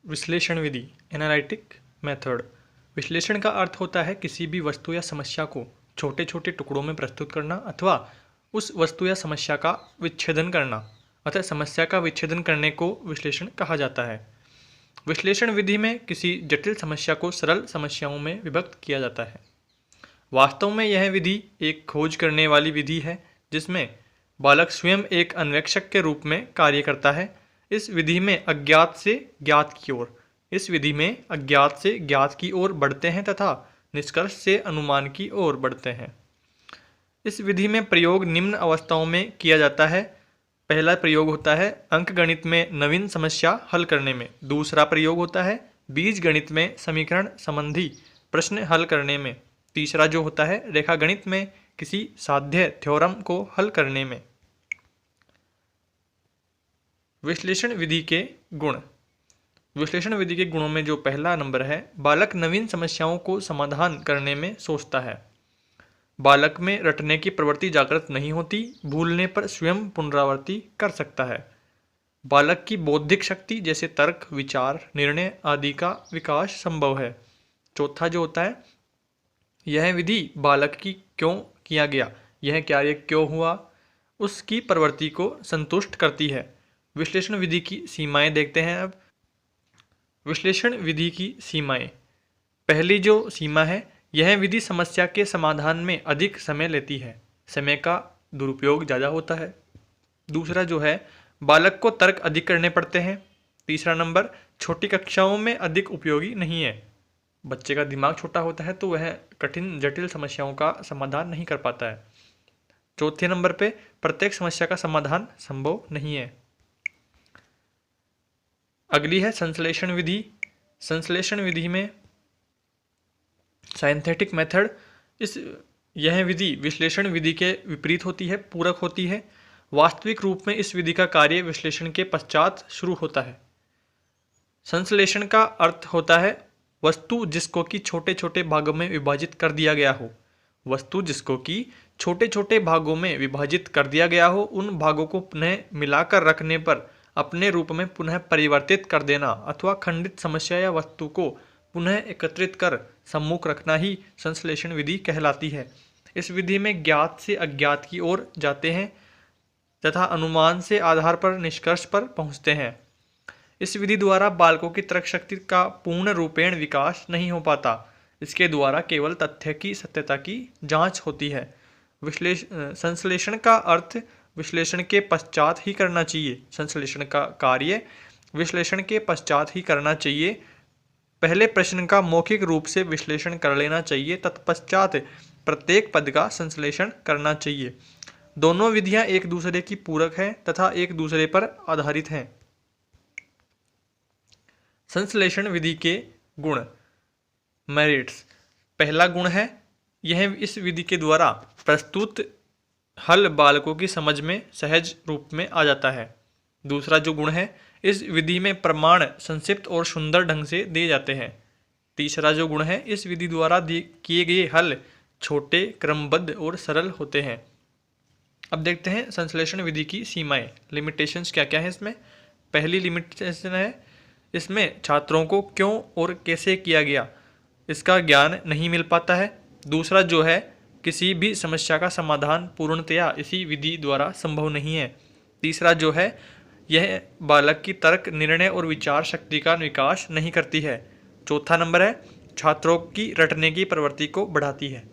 विश्लेषण विधि analytic method. विश्लेषण का अर्थ होता है किसी भी वस्तु या समस्या को छोटे छोटे टुकड़ों में प्रस्तुत करना अथवा उस वस्तु या समस्या का विच्छेदन करना। अतः समस्या का विच्छेदन करने को विश्लेषण कहा जाता है। विश्लेषण विधि में किसी जटिल समस्या को सरल समस्याओं में विभक्त किया जाता है। वास्तव में यह विधि एक खोज करने वाली विधि है जिसमें बालक स्वयं एक अन्वेषक के रूप में कार्य करता है। इस विधि में अज्ञात से ज्ञात की ओर बढ़ते हैं तथा निष्कर्ष से अनुमान की ओर बढ़ते हैं। इस विधि में प्रयोग निम्न अवस्थाओं में किया जाता है। पहला प्रयोग होता है अंकगणित में नवीन समस्या हल करने में। दूसरा प्रयोग होता है बीजगणित में समीकरण संबंधी प्रश्न हल करने में। तीसरा जो होता है रेखागणित में किसी साध्य थ्योरम को हल करने में। विश्लेषण विधि के गुण। विश्लेषण विधि के गुणों में जो पहला नंबर है, बालक नवीन समस्याओं को समाधान करने में सोचता है। बालक में रटने की प्रवृत्ति जागृत नहीं होती, भूलने पर स्वयं पुनरावृत्ति कर सकता है। बालक की बौद्धिक शक्ति जैसे तर्क, विचार, निर्णय आदि का विकास संभव है। चौथा जो होता है, यह विधि बालक की क्यों किया गया, यह कार्य क्यों हुआ, उसकी प्रवृत्ति को संतुष्ट करती है। विश्लेषण विधि की सीमाएं देखते हैं अब। विश्लेषण विधि की सीमाएं। पहली जो सीमा है, यह विधि समस्या के समाधान में अधिक समय लेती है, समय का दुरुपयोग ज़्यादा होता है। दूसरा जो है, बालक को तर्क अधिक करने पड़ते हैं। तीसरा नंबर, छोटी कक्षाओं में अधिक उपयोगी नहीं है। बच्चे का दिमाग छोटा होता है तो वह कठिन जटिल समस्याओं का समाधान नहीं कर पाता है। चौथे नंबर पे, प्रत्येक समस्या का समाधान संभव नहीं है। अगली है संश्लेषण विधि। संश्लेषण विधि में साइंथेटिक मेथड। यह विधि विश्लेषण विधि के विपरीत होती है, पूरक होती है। वास्तविक रूप में इस विधि का कार्य विश्लेषण के पश्चात शुरू होता है। संश्लेषण का अर्थ होता है वस्तु जिसको कि छोटे छोटे भागों में विभाजित कर दिया गया हो। वस्तु जिसको कि छोटे छोटे भागों में विभाजित कर दिया गया हो, उन भागों को पुनः मिलाकर रखने पर अपने रूप में पुनः परिवर्तित कर देना अथवा खंडित समस्या या वस्तु को पुनः एकत्रित कर सम्मुख रखना ही संश्लेषण विधि कहलाती है। इस विधि में ज्ञात से अज्ञात की ओर जाते हैं तथा अनुमान से आधार पर निष्कर्ष पर पहुंचते हैं। इस विधि द्वारा बालकों की तर्क शक्ति का पूर्ण रूपेण विकास नहीं हो पाता। इसके द्वारा केवल तथ्य की सत्यता की जांच होती है। संश्लेषण का अर्थ विश्लेषण के पश्चात ही करना चाहिए। संश्लेषण का कार्य विश्लेषण के पश्चात ही करना चाहिए। पहले प्रश्न का मौखिक रूप से विश्लेषण कर लेना चाहिए, तत्पश्चात प्रत्येक पद का संश्लेषण करना चाहिए। दोनों विधियां एक दूसरे की पूरक हैं तथा एक दूसरे पर आधारित हैं। संश्लेषण विधि के गुण, मेरिट्स। पहला गुण है, यह इस विधि के द्वारा प्रस्तुत हल बालकों की समझ में सहज रूप में आ जाता है। दूसरा जो गुण है, इस विधि में प्रमाण संक्षिप्त और सुंदर ढंग से दिए जाते हैं। तीसरा जो गुण है, इस विधि द्वारा किए गए हल छोटे, क्रमबद्ध और सरल होते हैं। अब देखते हैं संश्लेषण विधि की सीमाएं, लिमिटेशंस क्या क्या है इसमें। पहली लिमिटेशन है, इसमें छात्रों को क्यों और कैसे किया गया इसका ज्ञान नहीं मिल पाता है। दूसरा जो है, किसी भी समस्या का समाधान पूर्णतया इसी विधि द्वारा संभव नहीं है। तीसरा जो है, यह बालक की तर्क, निर्णय और विचार शक्ति का विकास नहीं करती है। चौथा नंबर है, छात्रों की रटने की प्रवृत्ति को बढ़ाती है।